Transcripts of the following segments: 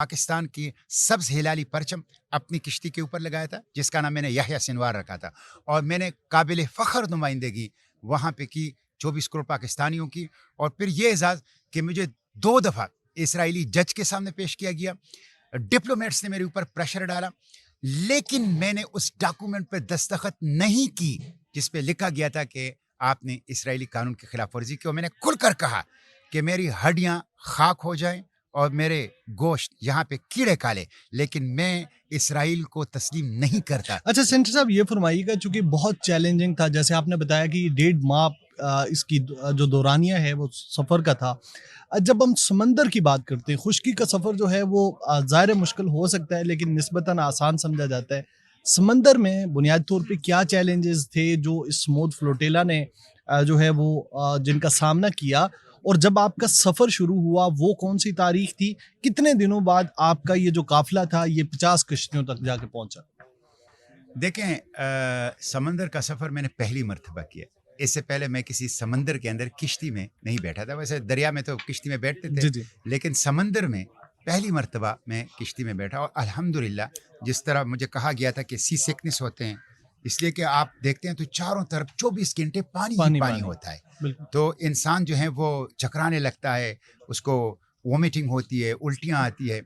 पाकिस्तान की सब्ज़ हिलाली परचम अपनी किश्ती के ऊपर लगाया था, जिसका नाम मैंने याह्या सिनवार रखा था। और मैंने काबिल फ़ख्र नुमाइंदगी वहाँ पे की 24 करोड़ पाकिस्तानियों की। और फिर ये एज़ाज़ कि मुझे 2 दफ़ा इस्राएली जज के सामने पेश किया गया। डिप्लोमेट्स ने मेरे ऊपर प्रेशर डाला, लेकिन मैंने उस डॉक्यूमेंट पे दस्तखत नहीं की जिस पे लिखा गया था कि आपने इस्राएली कानून की खिलाफ वर्जी की। और मैंने खुलकर कहा कि मेरी हड्डियां खाक हो जाएं और मेरे गोश्त यहाँ पे कीड़े काले, लेकिन मैं इसराइल को तस्लीम नहीं करता। अच्छा सेंटर साहब, ये फरमाइएगा, चूंकि बहुत चैलेंजिंग था, जैसे आपने बताया कि 1.5 माह इसकी जो दौरानिया है वो सफ़र का था। जब हम समंदर की बात करते हैं, खुश्की का सफ़र जो है वो ज़ाहिर मुश्किल हो सकता है, लेकिन निस्बतन आसान समझा जाता है। समंदर में बुनियादी तौर पे क्या चैलेंजेस थे जो इस स्मूथ फ्लोटेला ने जो है वो जिनका सामना किया, और जब आपका सफ़र शुरू हुआ वो कौन सी तारीख थी? कितने दिनों बाद आपका ये जो काफ़िला था ये 50 कश्तियों तक जाके पहुंचा? देखें, समंदर का सफ़र मैंने पहली मर्तबा किया। इससे पहले मैं किसी समंदर के अंदर किश्ती में नहीं बैठा था। वैसे दरिया में तो किश्ती में बैठते थे, जी जी। लेकिन समंदर में पहली मर्तबा मैं किश्ती में बैठा। और अल्हम्दुलिल्लाह, जिस तरह मुझे कहा गया था कि सी सिकनेस होते हैं, इसलिए कि आप देखते हैं तो चारों तरफ 24 घंटे पानी ही पानी पानी पानी। होता है। बिल्कुल। तो इंसान जो है वो चकराने लगता है, उसको वोमिटिंग होती है, उल्टियाँ आती है।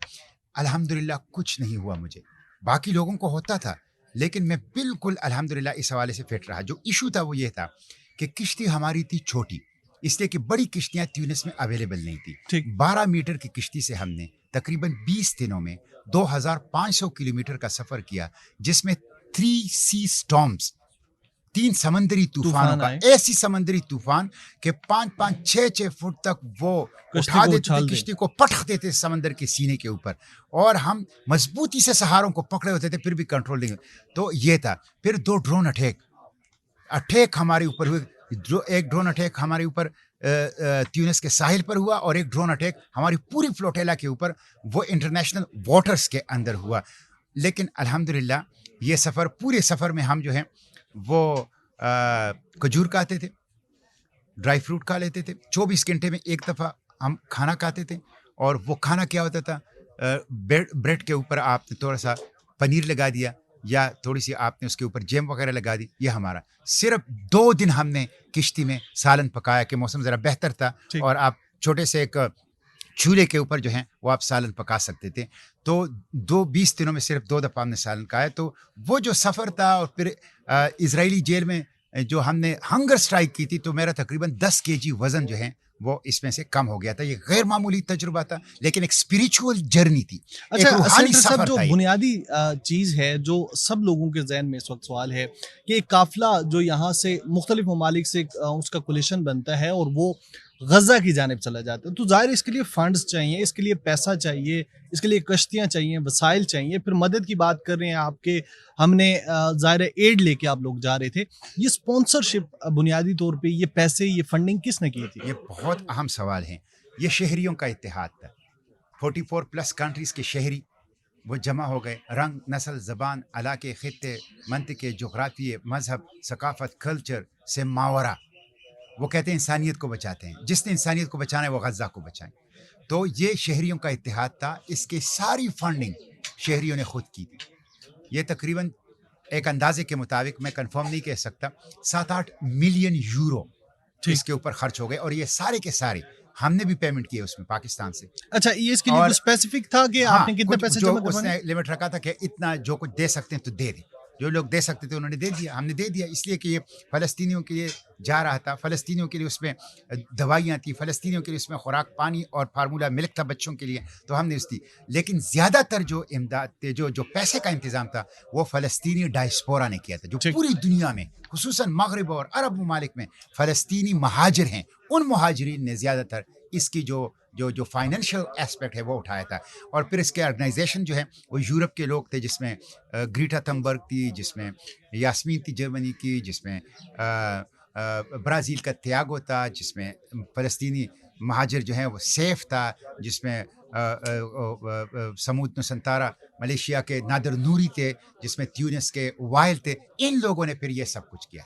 अल्हम्दुलिल्लाह कुछ नहीं हुआ मुझे। बाकी लोगों को होता था, लेकिन मैं बिल्कुल अल्हम्दुलिल्लाह इस हवाले से फिट रहा। जो इशू था वो ये था कि किश्ती हमारी थी छोटी, इसलिए कि बड़ी किश्तियाँ ट्यूनिस में अवेलेबल नहीं थी। ठीक। 12 मीटर की किश्ती से हमने तकरीबन 20 दिनों में 2500 किलोमीटर का सफ़र किया, जिसमें 3 सी स्टॉर्म्स, 3 समंदरी तूफानों तूफान का, आए, ऐसी समंदरी तूफान कि 5-5 6-6 फुट तक वो कश्ती उठा को देते थे, उछाल दे। किश्ती को पटक देते थे समंदर के सीने के ऊपर। और हम मजबूती से सहारों को पकड़े होते थे, फिर भी कंट्रोल नहीं। तो ये था। फिर 2 ड्रोन अटैक हमारे ऊपर हुए। एक ड्रोन अटैक हमारे ऊपर ट्यूनिस के साहिल पर हुआ, और एक ड्रोन अटैक हमारी पूरी फ्लोटेला के ऊपर, वो इंटरनेशनल वाटर्स के अंदर हुआ। लेकिन अल्हम्दुलिल्लाह, ये सफ़र, पूरे सफ़र में हम जो है वो खजूर खाते थे, ड्राई फ्रूट खा लेते थे। 24 घंटे में एक दफ़ा हम खाना खाते थे। और वो खाना क्या होता था? ब्रेड के ऊपर आपने थोड़ा सा पनीर लगा दिया, या थोड़ी सी आपने उसके ऊपर जैम वगैरह लगा दी। ये हमारा सिर्फ 2 दिन हमने किश्ती में सालन पकाया कि मौसम ज़रा बेहतर था, ठीक। और आप छोटे से एक चूल्हे के ऊपर जो है वो आप सालन पका सकते थे। तो 20 दिनों में सिर्फ 2 दफ़ा हमने सालन खाया। तो वो जो सफ़र था, और फिर इजरायली जेल में जो हमने हंगर स्ट्राइक की थी, तो मेरा तकरीबन 10 केजी वज़न जो है वो इसमें से कम हो गया था। ये गैर मामूली तजुर्बा था, लेकिन एक स्पिरिचुअल जर्नी थी, एक अच्छा रूहानी सेंटर साहब, सफ़र जो था ये। बुनियादी चीज़ है जो सब लोगों के जहन में इस वक्त सवाल है कि एक काफिला जो यहाँ से मुख्तलिफ ममालिक से उसका कोलिशन बनता है और वो गजा की जानिब चला जाता है, तो ज़ाहिर है इसके लिए फंड्स चाहिए, इसके लिए पैसा चाहिए, इसके लिए कश्तियाँ चाहिए, वसाइल चाहिए। फिर मदद की बात कर रहे हैं आपके, हमने ज़ाहिर है एड लेके आप लोग जा रहे थे। ये स्पॉन्सरशिप बुनियादी तौर पे, ये पैसे, ये फंडिंग किसने की थी? ये बहुत अहम सवाल है। ये शहरियों का इत्तेहाद था। 44 प्लस कंट्रीज़ के शहरी वो जमा हो गए। रंग, नस्ल, ज़बान, इलाके, खित्ते, मंतिके, जोग्राफिए, मज़हब, सकाफ़त, कल्चर से मावरा। वो कहते हैं इंसानियत को बचाते हैं। जिसने इंसानियत को बचाना है वो गज़ा को बचाएं। तो ये शहरियों का इत्तेहाद था। इसके सारी फंडिंग शहरियों ने खुद की थी। ये तकरीबन, एक अंदाजे के मुताबिक, मैं कंफर्म नहीं कह सकता, 7-8 मिलियन यूरो ठीक। इसके ऊपर खर्च हो गए। और ये सारे के सारे हमने भी पेमेंट किए उसमें पाकिस्तान से। अच्छा, ये इसके लिए और कुछ स्पेसिफिक था कि हाँ, आपने कितने कुछ पैसे जो जमा करवाने? उसने लिमिट रखा था कि इतना जो कुछ दे सकते हैं तो दे दें। जो लोग दे सकते थे उन्होंने दे दिया, हमने दे दिया, इसलिए कि ये फ़लस्तीनियों के लिए जा रहा था। फ़लस्तीनियों के लिए उसमें दवाइयाँ थी, फ़लस्तीनियों के लिए उसमें खुराक पानी और फार्मूला मिल्क था बच्चों के लिए, तो हमने उस दी। लेकिन ज़्यादातर जो इमदाद थे, जो पैसे का इंतज़ाम था, वो फ़लस्तीनी डायस्पोरा ने किया था, जो ठीक। पूरी दुनिया में, खुसूसन मगरिब और अरब ममालिक में फ़लस्तीनी महाजिर हैं, उन महाजिरीन ने ज़्यादातर इसकी जो फाइनेंशियल एस्पेक्ट है वो उठाया था। और फिर इसके ऑर्गेनाइजेशन जो है वो यूरोप के लोग थे, जिसमें ग्रीटा थंबर्ग थी, जिसमें यास्मीन थी जर्मनी की, जिसमें ब्राज़ील का थियागो था, जिसमें फ़लस्तीनी महाजिर जो है वो सैफ था, जिसमें समूद नुसंतारा मलेशिया के नादर नूरी थे, जिसमें ट्यूनिस के वाइल थे। इन लोगों ने फिर ये सब कुछ किया।